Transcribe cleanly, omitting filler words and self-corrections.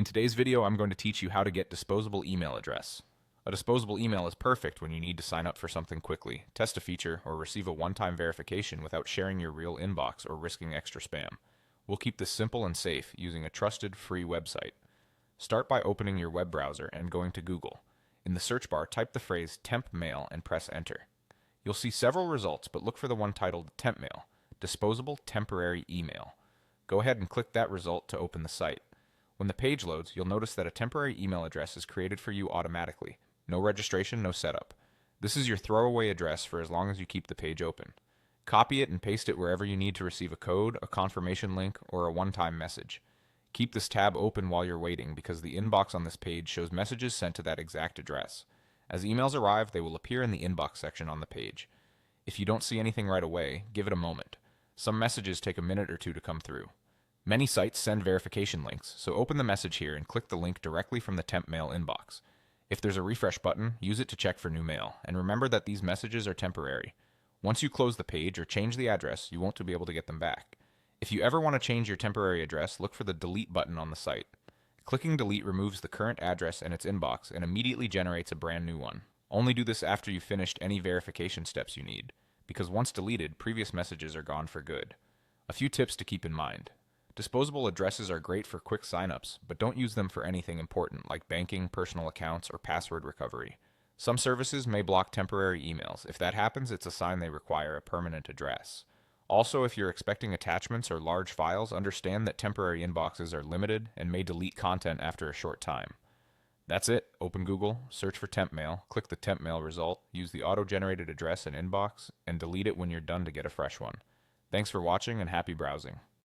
In today's video, I'm going to teach you how to get disposable email address. A disposable email is perfect when you need to sign up for something quickly, test a feature, or receive a one-time verification without sharing your real inbox or risking extra spam. We'll keep this simple and safe using a trusted, free website. Start by opening your web browser and going to Google. In the search bar, type the phrase temp mail and press enter. You'll see several results, but look for the one titled temp mail, disposable temporary email. Go ahead and click that result to open the site. When the page loads, you'll notice that a temporary email address is created for you automatically. No registration, no setup. This is your throwaway address for as long as you keep the page open. Copy it and paste it wherever you need to receive a code, a confirmation link, or a one-time message. Keep this tab open while you're waiting because the inbox on this page shows messages sent to that exact address. As emails arrive, they will appear in the inbox section on the page. If you don't see anything right away, give it a moment. Some messages take a minute or two to come through. Many sites send verification links, so open the message here and click the link directly from the temp mail inbox. If there's a refresh button, use it to check for new mail, and remember that these messages are temporary. Once you close the page or change the address, you won't be able to get them back. If you ever want to change your temporary address, look for the delete button on the site. Clicking delete removes the current address and its inbox and immediately generates a brand new one. Only do this after you've finished any verification steps you need, because once deleted, previous messages are gone for good. A few tips to keep in mind. Disposable addresses are great for quick signups, but don't use them for anything important like banking, personal accounts, or password recovery. Some services may block temporary emails. If that happens, it's a sign they require a permanent address. Also, if you're expecting attachments or large files, understand that temporary inboxes are limited and may delete content after a short time. That's it. Open Google, search for temp mail, click the temp mail result, use the auto-generated address and inbox, and delete it when you're done to get a fresh one. Thanks for watching and happy browsing.